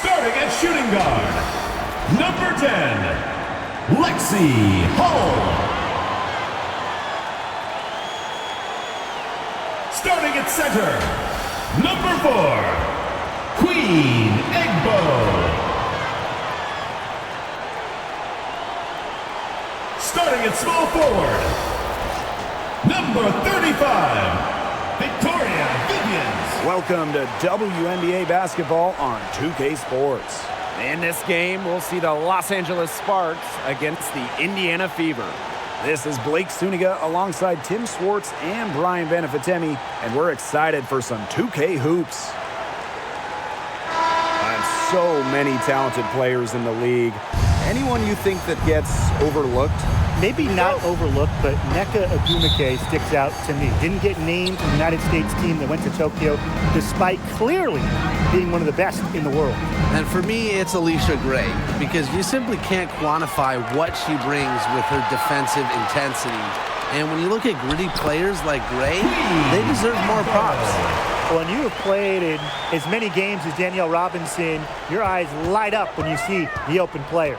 Starting at shooting guard, number 10, Lexi Hull. Starting at center, number 4, Queen Egbo. Starting at small forward, number 35, Victoria Vivians. Welcome to WNBA basketball on 2K Sports. In this game, we'll see the Los Angeles Sparks against the Indiana Fever. This is Blake Suniga alongside Tim Swartz and Brian Benefitemi, and we're excited for some 2K hoops. So many talented players in the league. Anyone you think that gets overlooked? Maybe not overlooked, but Nneka Ogwumike sticks out to me. Didn't get named to the United States team that went to Tokyo, despite clearly being one of the best in the world. And for me, it's Alicia Gray, because you simply can't quantify what she brings with her defensive intensity. And when you look at gritty players like Gray, they deserve more props. When you have played in as many games as Danielle Robinson, your eyes light up when you see the open player.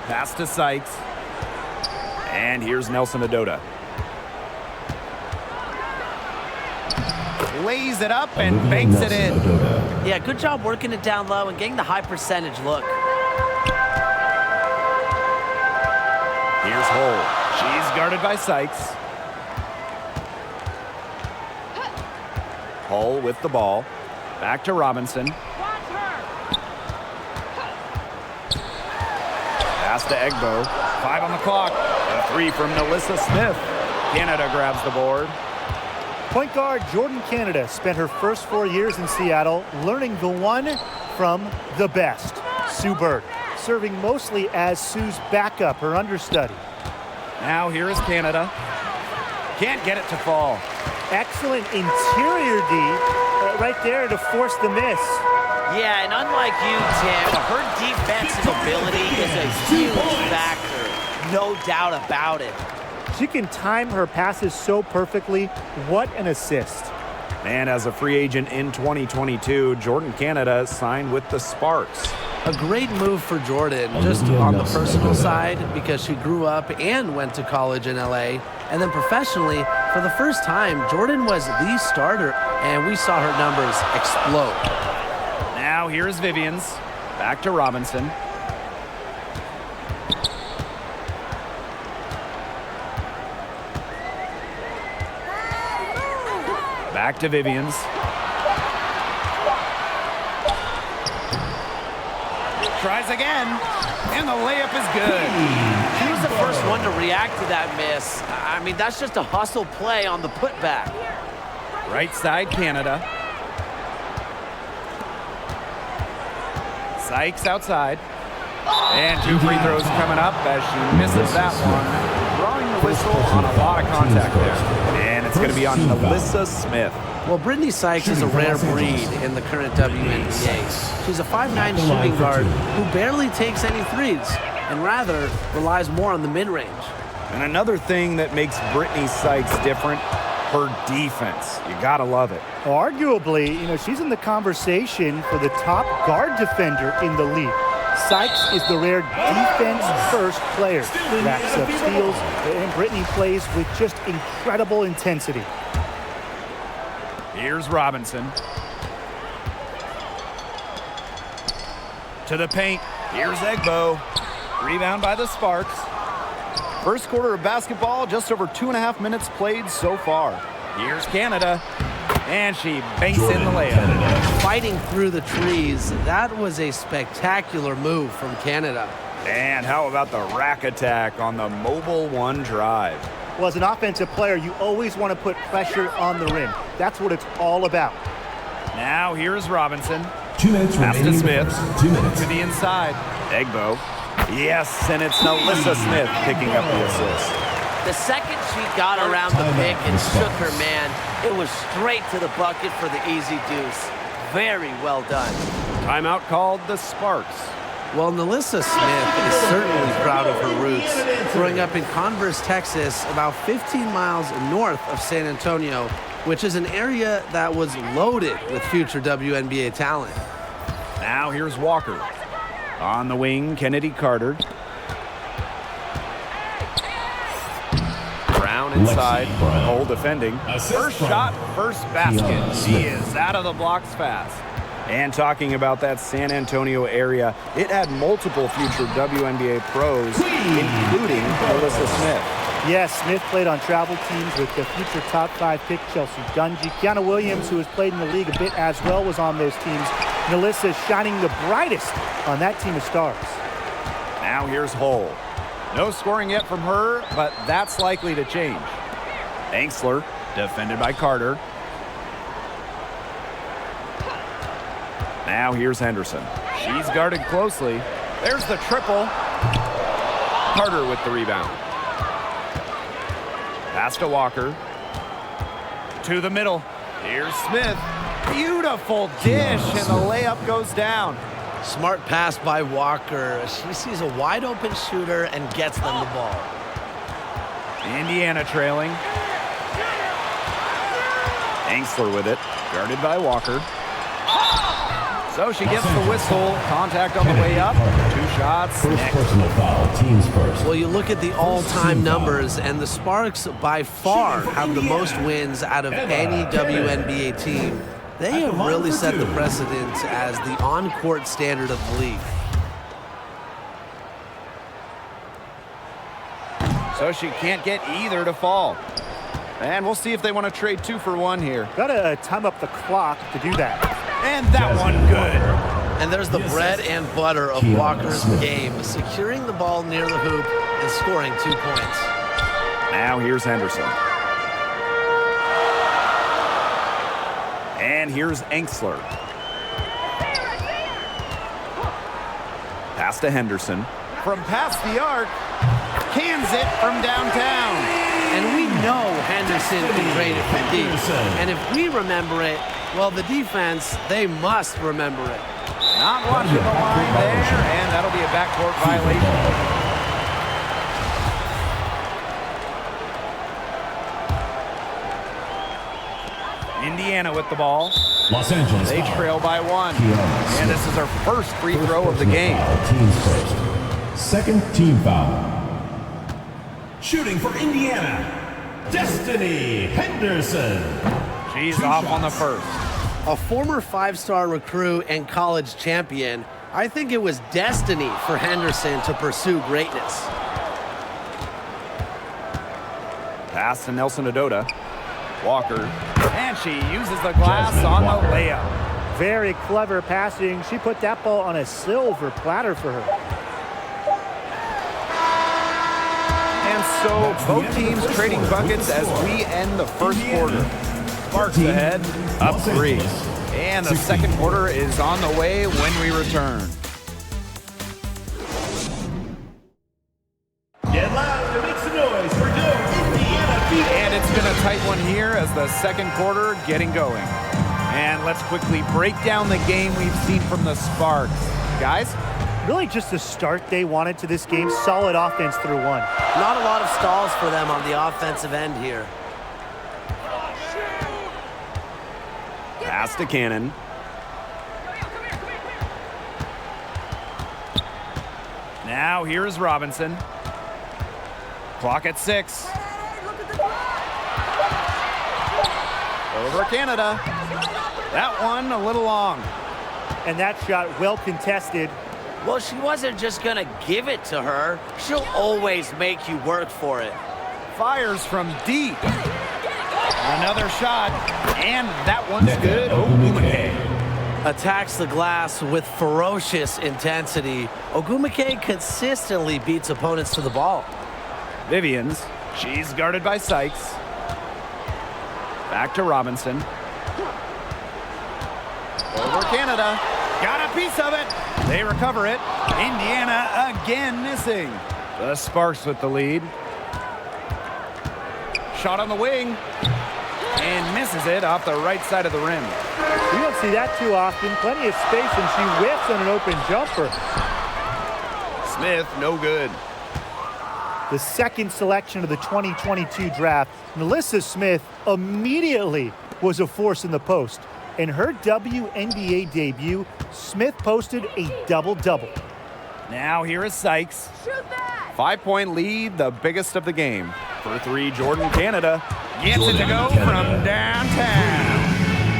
Pass to Sykes. And here's Nelson Adota. Lays it up and banks it in. Yeah, good job working it down low and getting the high percentage look. Here's Hull. She's guarded by Sykes. Hull with the ball. Back to Robinson. Pass to Egbo. 5 on the clock. A 3 from Melissa Smith. Canada grabs the board. Point guard Jordan Canada spent her first 4 years in Seattle learning the one from the best, Sue Bird, serving mostly as Sue's backup, her understudy. Now here is Canada. Can't get it to fall. Excellent interior D right there to force the miss. Yeah, and unlike you, Tim, her defensive ability is a huge factor. No doubt about it. She can time her passes so perfectly. What an assist. And as a free agent in 2022, Jordan Canada signed with the Sparks. A great move for Jordan, just on the personal side, because she grew up and went to college in LA. And then professionally, for the first time, Jordan was the starter, and we saw her numbers explode. Now here's Vivians. Back to Robinson. Back to Vivians. Tries again, and the layup is good. She was the first one to react to that miss. I mean, that's just a hustle play on the putback. Right side, Canada. Sykes outside. And 2 free throws coming up as she misses that one. Drawing the whistle on a lot of contact there. And it's going to be on Melissa Smith. Well, Brittany Sykes is a rare breed in the current WNBA. She's a 5'9" shooting guard who barely takes any threes and rather relies more on the mid-range. And another thing that makes Brittany Sykes different, her defense. You gotta love it. Arguably, she's in the conversation for the top guard defender in the league. Sykes is the rare defense-first player. Racks up steals, and Brittany plays with just incredible intensity. Here's Robinson. To the paint. Here's Egbo. Rebound by the Sparks. First quarter of basketball, just over 2.5 minutes played so far. Here's Canada. And she banks in the layup. Fighting through the trees, that was a spectacular move from Canada. And how about the rack attack on the mobile 1 drive? Well, as an offensive player, you always want to put pressure on the rim. That's what it's all about. Now here's Robinson. 2 minutes Pass to remaining. Smith. 2 minutes. To the inside. Egbo. Yes, and it's Melissa Smith picking up the assist. The second she got around the pick and shook her man, it was straight to the bucket for the easy deuce. Very well done. Timeout called the Sparks. Well, Nalissa Smith is certainly proud of her roots, growing up in Converse, Texas, about 15 miles north of San Antonio, which is an area that was loaded with future WNBA talent. Now here's Walker. On the wing, Kennedy Carter. Brown inside, Cole defending. First shot, first basket. She is out of the blocks fast. And talking about that San Antonio area, it had multiple future WNBA pros, including Melissa Smith. Yes, Smith played on travel teams with the future top 5 pick Chelsea Dungy. Kiana Williams, who has played in the league a bit as well, was on those teams. Melissa shining the brightest on that team of stars. Now here's Hull. No scoring yet from her, but that's likely to change. Angsler, defended by Carter. Now here's Henderson. She's guarded closely. There's the triple. Carter with the rebound. Pass to Walker. To the middle. Here's Smith. Beautiful dish, and the layup goes down. Smart pass by Walker. She sees a wide open shooter and gets them the ball. Indiana trailing. Angsler with it. Guarded by Walker. So she gets the whistle. Contact on the way up. 2 shots. First personal foul, teams first. Well, you look at the all-time numbers, and the Sparks by far have the most wins out of any WNBA team. They have really set the precedent as the on-court standard of the league. So she can't get either to fall. And we'll see if they want to trade 2 for 1 here. Got to time up the clock to do that. And that one good. And there's the bread and butter of Walker's game, securing the ball near the hoop and scoring 2 points. Now here's Henderson. And here's Angsler. Pass to Henderson. From past the arc, cans it from downtown. And we know Henderson can drain it from deep. And if we remember it, well, the defense, they must remember it. Not watching the line there, and that'll be a backcourt violation. Indiana with the ball. Los Angeles. They trail by 1. And this is our first free throw of the game. Teams first. Second team foul. Shooting for Indiana, Destiny Henderson. She's 2 off shots. on the first. A former 5-star recruit and college champion, I think it was destiny for Henderson to pursue greatness. Pass to Nelson Adota. Walker. And she uses the glass on the layup. Very clever passing. She put that ball on a silver platter for her. And so both teams trading buckets as we end the first quarter. Sparks ahead, up 3. And the second quarter is on the way when we return. Get loud to make some noise for Indiana Fever. And it's been a tight one here as the second quarter getting going. And let's quickly break down the game we've seen from the Sparks. Guys? Really just the start they wanted to this game. Solid offense through 1. Not a lot of stalls for them on the offensive end here. Pass to Cannon. Now here's Robinson. Clock at 6. Over Canada. That one a little long. And that shot well contested. Well, she wasn't just going to give it to her. She'll always make you work for it. Fires from deep. Another shot. And that one's good. Ogumake. Attacks the glass with ferocious intensity. Ogumake consistently beats opponents to the ball. Vivians. She's guarded by Sykes. Back to Robinson. Over Canada. Got a piece of it. They recover it. Indiana again missing. The Sparks with the lead. Shot on the wing. And misses it off the right side of the rim. We don't see that too often. Plenty of space, and she whiffs on an open jumper. Smith, no good. The second selection of the 2022 draft, Melissa Smith immediately was a force in the post. In her WNBA debut, Smith posted a double-double. Now here is Sykes. 5-point lead, the biggest of the game. For three, Jordan, Canada. Gets it to go from downtown.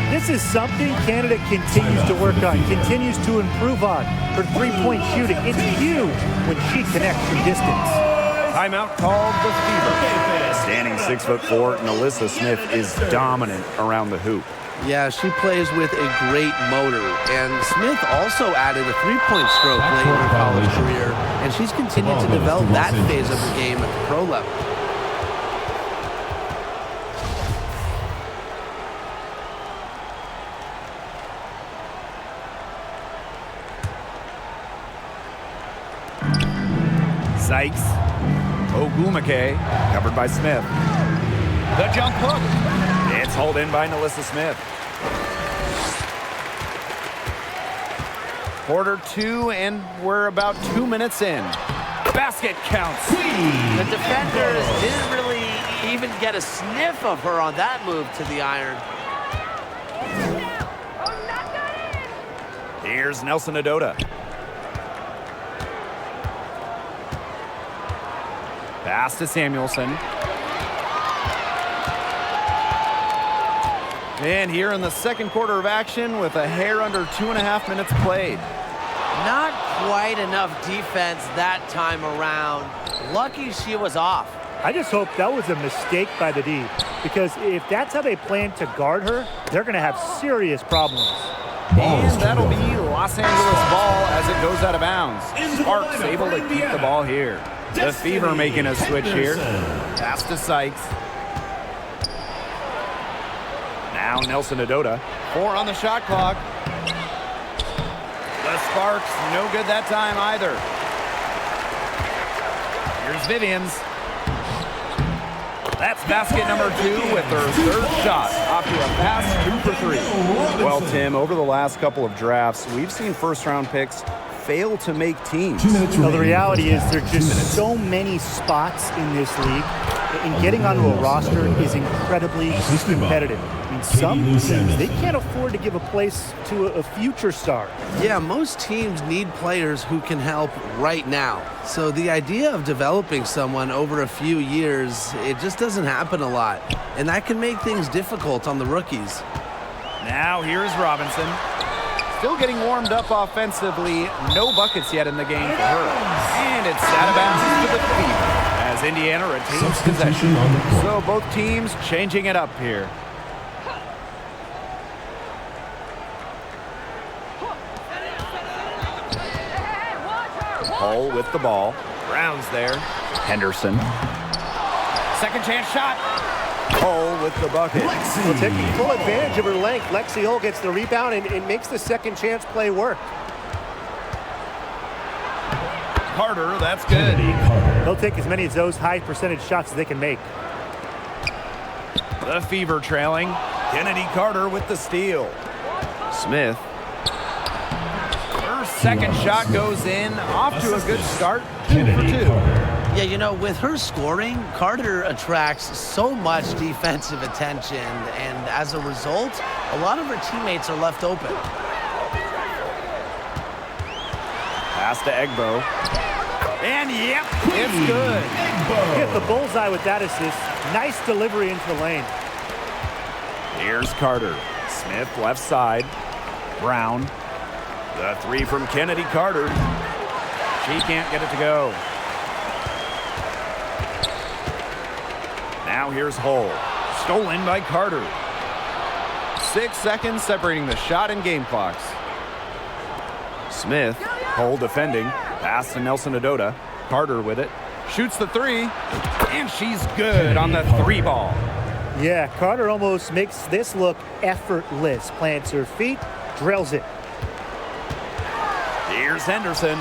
This is something Canada continues to work on, continues to improve on. Her three-point shooting, it's huge when she connects from distance. Timeout called the Fever. Standing 6'4", Melissa Smith is dominant around the hoop. Yeah, she plays with a great motor. And Smith also added a three-point stroke late in her college career, and she's continued to develop that phase of her game at the pro level. Sykes. Ogumake, covered by Smith. The jump hook. It's hauled in by Melissa Smith. Quarter 2, and we're about 2 minutes in. Basket counts. The defenders didn't really even get a sniff of her on that move to the iron. Here's Nelson Adota. Pass to Samuelson. And here in the second quarter of action with a hair under 2.5 minutes played. Not quite enough defense that time around. Lucky she was off. I just hope that was a mistake by the D, because if that's how they plan to guard her, they're going to have serious problems. And that'll be Los Angeles ball as it goes out of bounds. Sparks able to keep the ball here. The Fever making a switch here. Pass to Sykes. Now Nelson Adota. 4 on the shot clock. The Sparks, no good that time either. Here's Vivians. That's basket number 2 with her third shot. Off to a fast 2 for 3. Well, Tim, over the last couple of drafts, we've seen first-round picks fail to make teams. Well, the reality is there are just so many spots in this league, and getting onto a roster is incredibly competitive. I mean, some teams, they can't afford to give a place to a future star. Yeah, most teams need players who can help right now. So the idea of developing someone over a few years, it just doesn't happen a lot. And that can make things difficult on the rookies. Now here's Robinson. Still getting warmed up offensively. No buckets yet in the game for her. And it's out of bounds to the Fever as Indiana retains possession. So both teams changing it up here. Hull with the ball. Brown's there. Henderson. Second chance shot. Hull with the bucket. Well, taking full advantage of her length, Lexi Hull gets the rebound and makes the second chance play work. Carter, that's good. They'll take as many of those high percentage shots as they can make. The Fever trailing. Kennedy Carter with the steal. Smith. Her second shot goes in. Off to a good start. 2 for 2. Yeah, you know, with her scoring, Carter attracts so much defensive attention, and as a result, a lot of her teammates are left open. Pass to Egbo. And yep, it's good. Hit the bullseye with that assist. Nice delivery into the lane. Here's Carter. Smith left side. Brown. The 3 from Kennedy Carter. She can't get it to go. Now here's Hull. Stolen by Carter. 6 seconds separating the shot and game clocks. Smith, Hull defending. Pass to Nelson Adota. Carter with it. Shoots the 3. And she's good on the 3 ball. Yeah, Carter almost makes this look effortless. Plants her feet, drills it. Here's Henderson.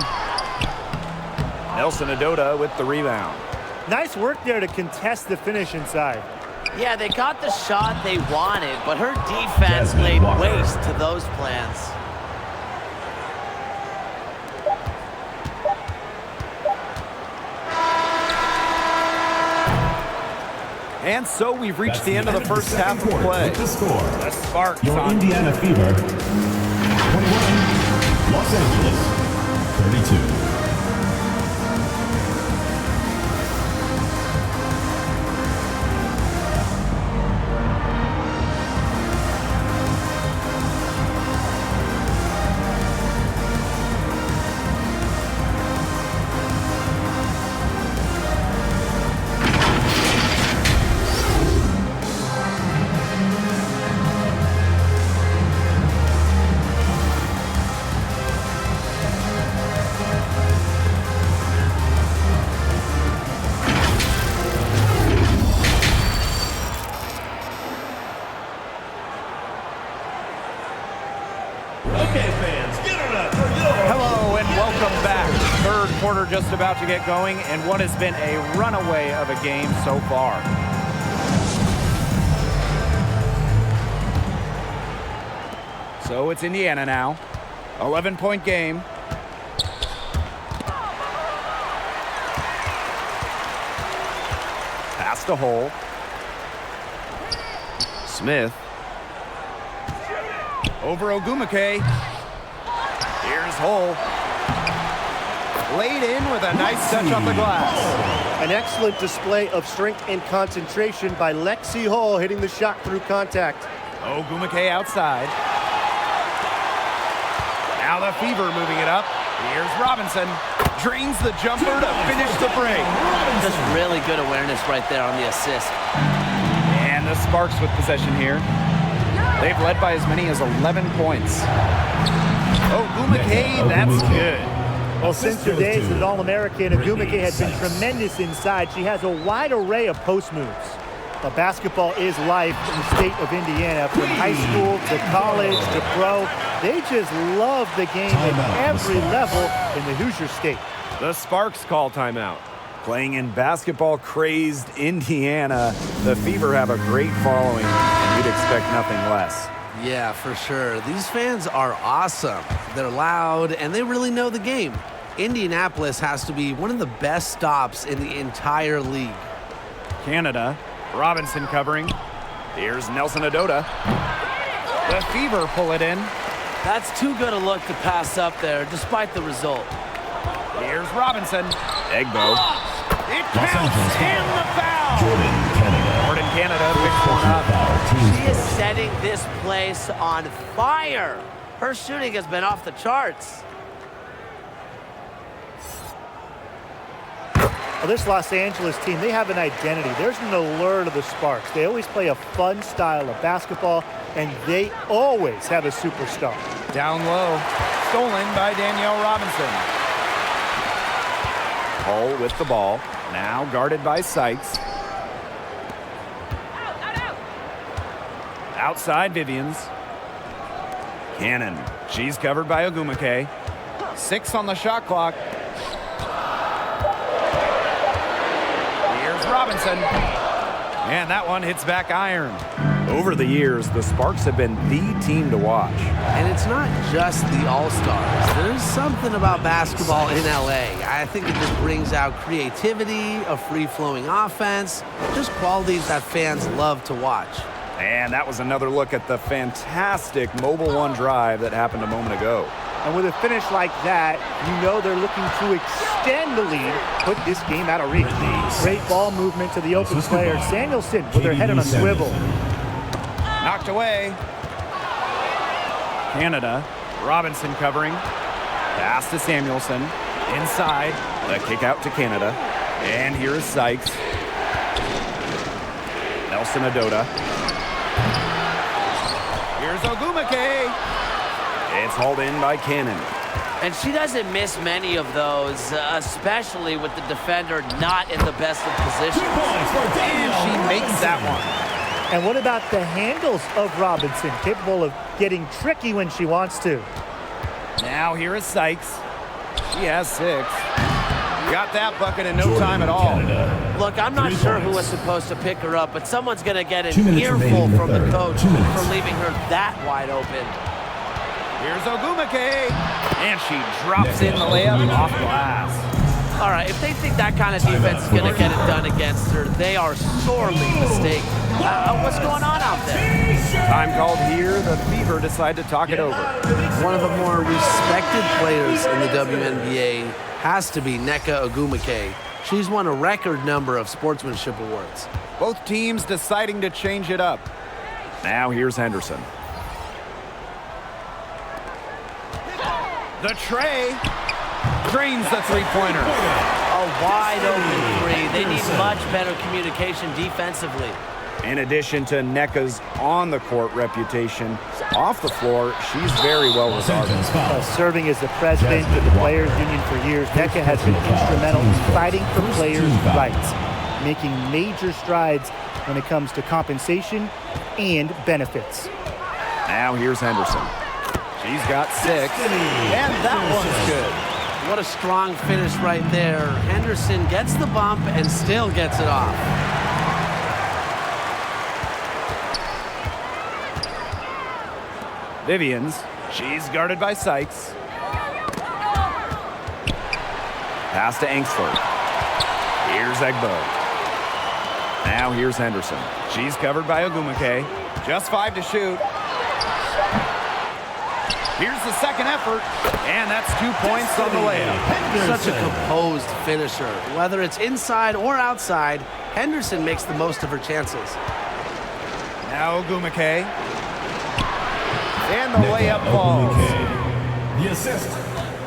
Nelson Adota with the rebound. Nice work there to contest the finish inside. Yeah, they got the shot they wanted, but her defense laid waste to those plans. And so we've reached the end of the first half of play. The score. The Sparks Your on Indiana Fever 21, Los Angeles 32. Okay, fans, get it up for your... Hello and welcome back. Third quarter just about to get going, and what has been a runaway of a game so far. So it's Indiana now. 11-point game. Pass to Hole. Smith. Over Ogumake. Here's Hole. Laid in with a nice touch off the glass. An excellent display of strength and concentration by Lexi Hall, hitting the shot through contact. Ogumake outside. Now the Fever moving it up. Here's Robinson. Drains the jumper to finish the break. Just really good awareness right there on the assist. And the Sparks with possession here. They've led by as many as 11 points. Ogumake, that's good. Well, since her days as an All-American, Ogumake has been tremendous inside. She has a wide array of post moves. But basketball is life in the state of Indiana. From high school to college to pro, they just love the game at every level in the Hoosier State. The Sparks call timeout. Playing in basketball-crazed Indiana, the Fever have a great following, and you'd expect nothing less. Yeah, for sure. These fans are awesome. They're loud, and they really know the game. Indianapolis has to be one of the best stops in the entire league. Canada, Robinson covering. Here's Nelson Adota. The Fever pull it in. That's too good a look to pass up there, despite the result. Here's Robinson. Egbo. It counts and the foul. Jordan Canada picks one up. She is setting this place on fire. Her shooting has been off the charts. Well, this Los Angeles team, they have an identity. There's an allure to the Sparks. They always play a fun style of basketball, and they always have a superstar. Down low. Stolen by Danielle Robinson. Hull with the ball. Now guarded by Sykes. Outside Vivians. Cannon. She's covered by Ogumake. 6 on the shot clock. Here's Robinson. And that one hits back iron. Over the years, the Sparks have been the team to watch. And it's not just the All-Stars. There's something about basketball in LA. I think it just brings out creativity, a free-flowing offense, just qualities that fans love to watch. And that was another look at the fantastic Mobile One drive that happened a moment ago. And with a finish like that, you know they're looking to extend the lead, put this game out of reach. Great ball movement to the open player. Samuelson with her head on a swivel. Knocked away. Canada. Robinson covering. Pass to Samuelson. Inside. The kick out to Canada. And here is Sykes. Nelson Adota. Here's Ogumake. It's hauled in by Cannon. And she doesn't miss many of those, especially with the defender not in the best of positions. And she makes that one. And what about the handles of Robinson? Capable of getting tricky when she wants to. Now here is Sykes. She has 6. Got that bucket in no time at all. Look, I'm not sure who was supposed to pick her up, but someone's going to get an earful from the coach for leaving her that wide open. Here's Ogumake. And she drops in the layup off glass. All right, if they think that kind of defense is going to get it done against her, they are sorely mistaken. What's going on out there? Time called here. The Fever decide to talk it over. One of the more respected players in the WNBA has to be Nneka Ogwumike. She's won a record number of sportsmanship awards. Both teams deciding to change it up. Now here's Henderson. The tray. Drains the three-pointer. A wide open three. They need much better communication defensively. In addition to Nneka's on-the-court reputation, off the floor, she's very well regarded. Serving as the president of the Players Union for years, Nneka has been instrumental in fighting for players' rights, making major strides when it comes to compensation and benefits. Now here's Henderson. She's got 6, and that one's good. What a strong finish right there. Henderson gets the bump and still gets it off. Vivians, she's guarded by Sykes. Pass to Engstler. Here's Egbo. Now here's Henderson. She's covered by Ogwumike. Just 5 to shoot. Here's the second effort, and that's 2 points on the layup. Such a composed finisher. Whether it's inside or outside, Henderson makes the most of her chances. Now Ogwumike. And the layup falls. The assist,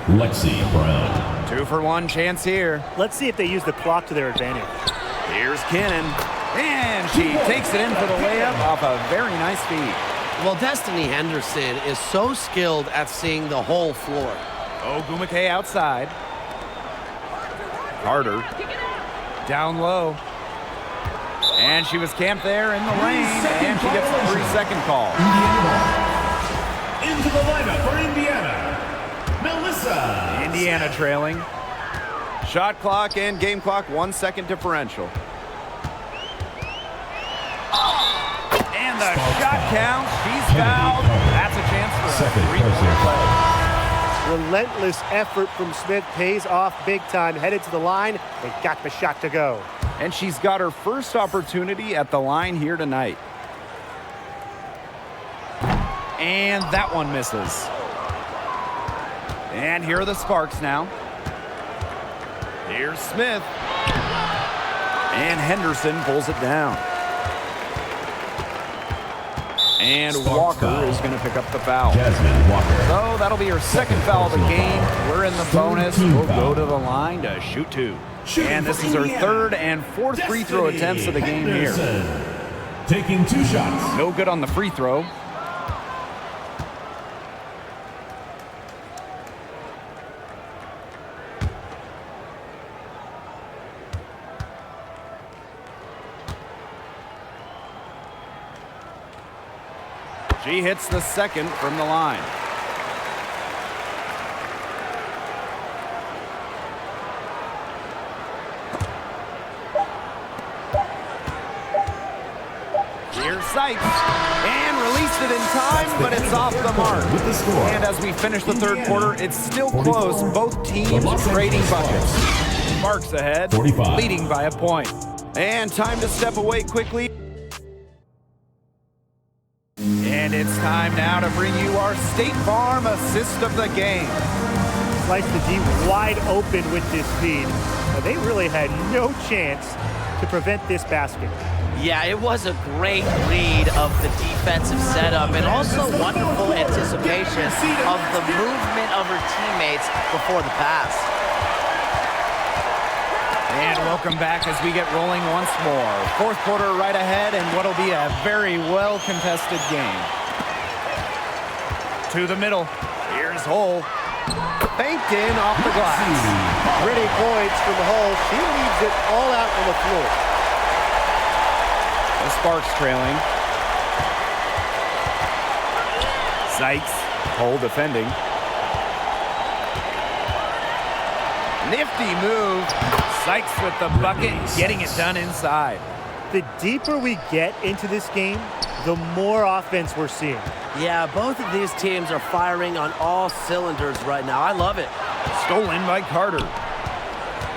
Lexi Brown. 2 for 1 chance here. Let's see if they use the clock to their advantage. Here's Kinnan. And she takes it in for the layup off a very nice feed. Well, Destiny Henderson is so skilled at seeing the whole floor. Ogwumike outside. Carter. Down low. And she was camped there in the lane, and she gets the 3-second call. Into the lineup for Indiana, Melissa. Indiana trailing. Shot clock and game clock 1 second differential. And the shot count, she's fouled. That's a chance for a 3-point play. Relentless effort from Smith pays off big time. Headed to the line, they got the shot to go. And she's got her first opportunity at the line here tonight. And that one misses. And here are the Sparks now. Here's Smith. And Henderson pulls it down. And Walker is going to pick up the foul. So that'll be her second foul of the game. We're in the bonus. We'll go to the line to shoot 2. And this is her third and fourth free throw attempts of the game here. Taking 2 shots. No good on the free throw. She hits the second from the line. Here's Sykes. And released it in time, but it's off the mark. And as we finish the third quarter, it's still close. Both teams trading buckets. Sparks ahead, leading by a point. And time to step away quickly. And it's time now to bring you our State Farm assist of the game. Slice the D wide open with this feed. They really had no chance to prevent this basket. Yeah, it was a great read of the defensive setup and also wonderful anticipation of the movement of her teammates before the pass. And welcome back as we get rolling once more. Fourth quarter right ahead, and what'll be a very well-contested game. To the middle. Here's Hull. Banked in off the glass. Pretty points from Hull. She leaves it all out on the floor. The Sparks trailing. Sykes. Hull defending. Nifty move. Sykes with the bucket, getting it done inside. The deeper we get into this game, the more offense we're seeing. Yeah, both of these teams are firing on all cylinders right now. I love it. Stolen by Carter.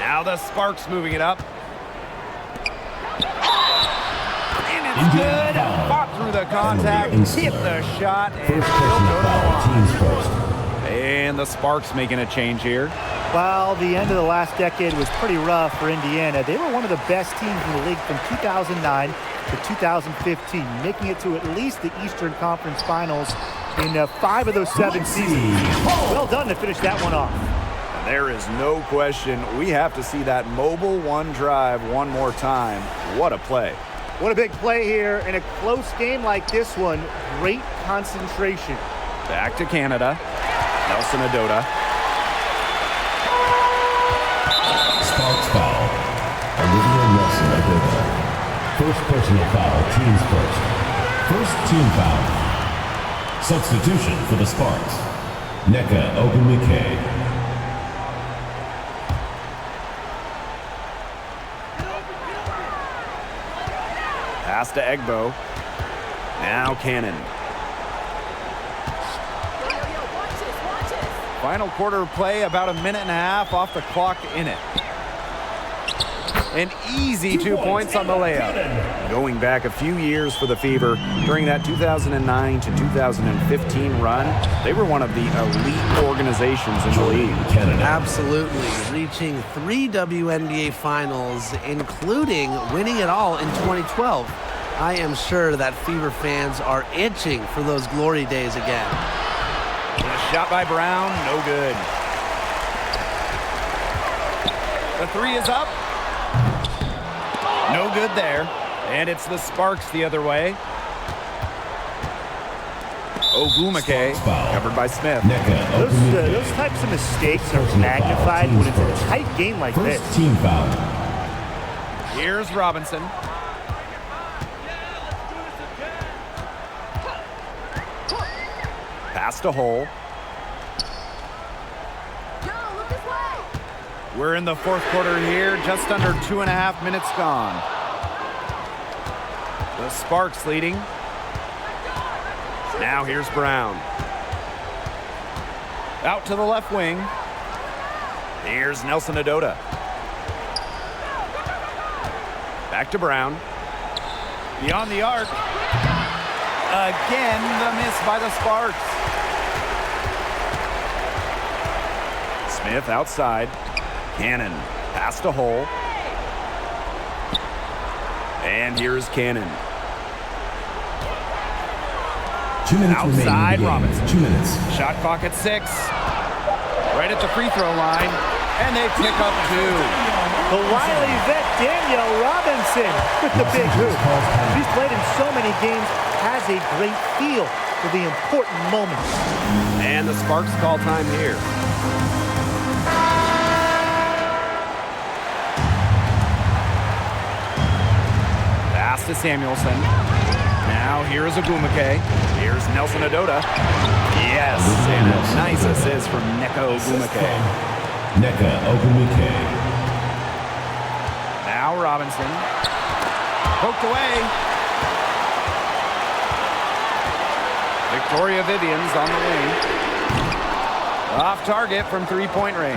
Now the Sparks moving it up. And it's good. Fought through the contact, hit the shot, and First still personal go to the foul, line. teams first. And the Sparks making a change here. Well, the end of the last decade was pretty rough for Indiana. They were one of the best teams in the league from 2009 to 2015, making it to at least the Eastern Conference Finals in 5 of those 7 seasons. Well done to finish that one off. There is no question we have to see that mobile one drive one more time. What a play. What a big play here in a close game like this one. Great concentration. Back to Canada. Nelson Adota. Sparks foul. Aliyah Boston. First personal foul, teams first. First team foul. Substitution for the Sparks. Nneka Ogwumike. Pass to Egbo. Now Cannon. Final quarter play, about a minute and a half off the clock in it. An easy 2 points on the layup. Going back a few years for the Fever, during that 2009 to 2015 run, they were one of the elite organizations in the league. Absolutely. Reaching 3 WNBA finals, including winning it all in 2012. I am sure that Fever fans are itching for those glory days again. And a shot by Brown, no good. The 3 is up. No good there. And it's the Sparks the other way. Ogwumike, covered by Smith. Those types of mistakes are magnified when it's a tight game like this. First team foul. Here's Robinson. Pass to Hole. We're in the fourth quarter here, just under 2.5 minutes gone. The Sparks leading. Now here's Brown. Out to the left wing. Here's Nelson Adota. Back to Brown. Beyond the arc. Again, the miss by the Sparks. Smith outside. Cannon. Pass to Hole. And here's Cannon. 2 minutes Outside remaining. Robinson. 2 minutes. Shot clock at 6. Right at the free throw line. And they pick up 2. The wily vet Danielle Robinson with the big hoop. She's played in so many games, has a great feel for the important moments. And the Sparks call time here. Pass to Samuelson. Now here is Ogwumike. Here's Nelson Adota. Yes, and a nice assist from Nneka Ogwumike. Nneka Ogwumike. Now Robinson. Poked away. Victoria Vivian's on the wing. Off target from three-point range.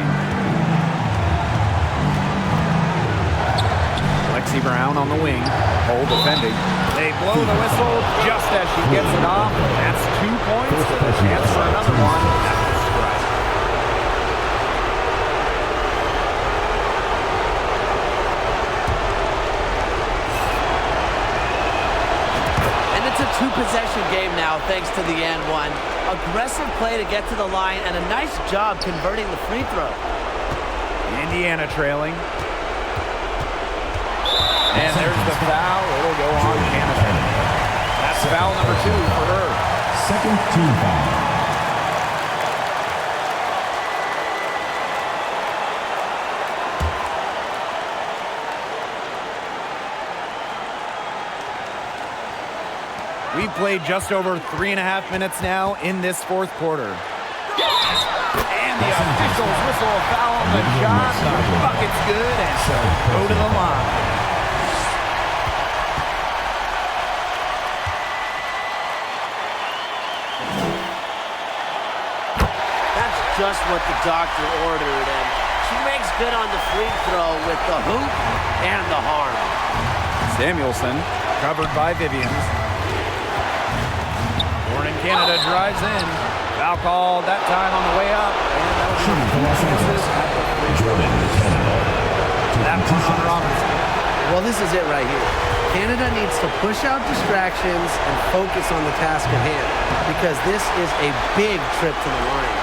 Lexi Brown on the wing. Hole defending. They blow the whistle just as she gets it off. That's 2 points with a chance for another one at the strike. And it's a 2-possession game now, thanks to the and one. Aggressive play to get to the line, and a nice job converting the free throw. Indiana trailing. And there's the foul. It'll go on Canada. That's foul number 2 for her. Second team foul. We've played just over 3.5 minutes now in this fourth quarter. And the officials whistle a foul on the shot. The bucket's good, and she'll go to the line. That's just what the doctor ordered, and she makes good on the free throw with the hoop and the harm. Samuelson covered by Vivians. Born in Canada drives in. Foul called that time on the way up. And that was that one on Robinson. Well, this is it right here. Canada needs to push out distractions and focus on the task at hand because this is a big trip to the line.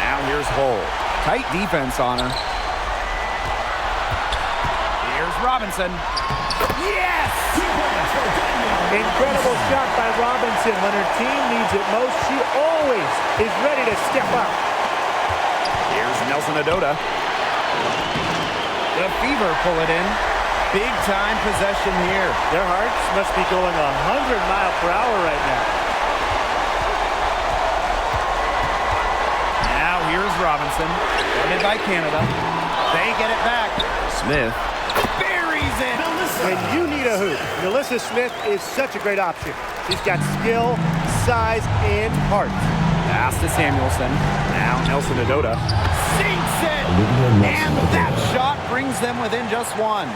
Now here's Hull. Tight defense on her. Here's Robinson. Yes! Incredible shot by Robinson. When her team needs it most, she always is ready to step up. Here's Nelson Adota. The Fever pull it in. Big time possession here. Their hearts must be going 100 miles per hour right now. Now here's Robinson. Guarded by Canada. They get it back. Smith buries it. When you need a hoop, Melissa Smith is such a great option. She's got skill, size, and heart. Pass to Samuelson. Now Nelson Adota sinks it. And that shot brings them within just one.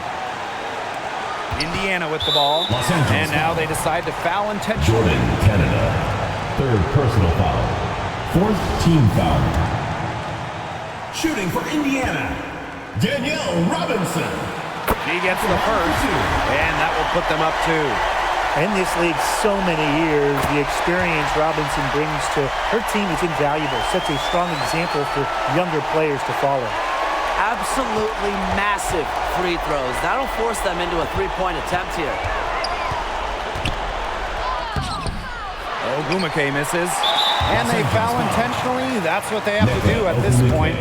Indiana with the ball. And now they decide to foul intentionally. Jordan, Canada. Third personal foul. Fourth team foul. Shooting for Indiana, Danielle Robinson. She gets the first, and that will put them up 2. In this league so many years, the experience Robinson brings to her team is invaluable. Such a strong example for younger players to follow. Absolutely massive free throws. That'll force them into a three-point attempt here. Ogumake misses, and they foul intentionally. That's what they have to do at this point.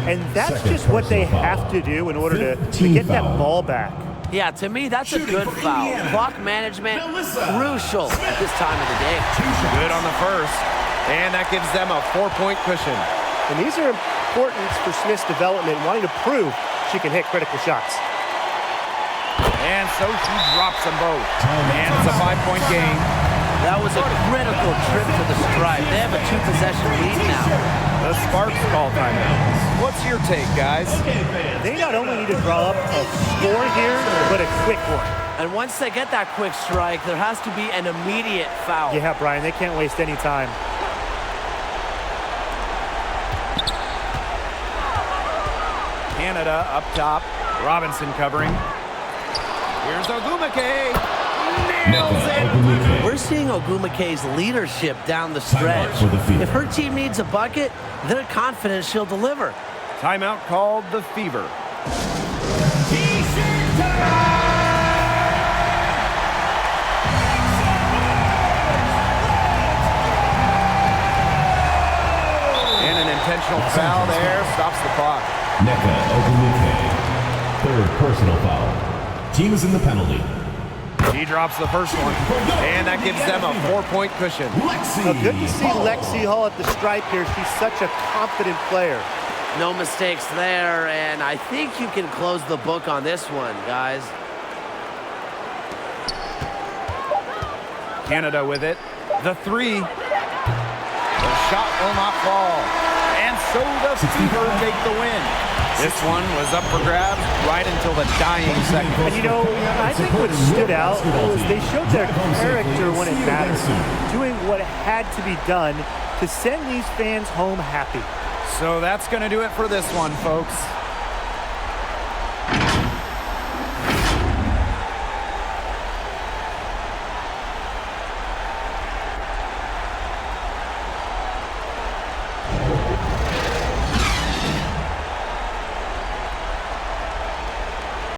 And that's just what they have to do in order to get that ball back. Yeah, to me, that's a good foul. Clock management, crucial at this time of the day. Good on the first, and that gives them a 4-point cushion. And these are important for Smith's development, wanting to prove she can hit critical shots. And so she drops them both. And it's a 5-point game. That was a critical trip to the stripe. They have a 2-possession lead now. The Sparks call timeout. What's your take, guys? They not only need to draw up a score here, but a quick one. And once they get that quick strike, there has to be an immediate foul. Yeah, Brian, they can't waste any time. Canada up top. Robinson covering. Here's Ogumake. Nails it. We're seeing Ogumake's leadership down the stretch. If her team needs a bucket, they're confident she'll deliver. Timeout called the Fever. And an intentional foul there stops the clock. Nneka Ogumake. Third personal foul. Team is in the penalty. She drops the first one, and that gives them a 4-point cushion. So good to see Lexi Hull at the stripe here. She's such a confident player. No mistakes there, and I think you can close the book on this one, guys. Canada with it. The 3. The shot will not fall. And so the Fever take the win. This one was up for grabs right until the dying second. And you know, I think what stood out was they showed their character when it mattered, doing what had to be done to send these fans home happy. So that's going to do it for this one, folks.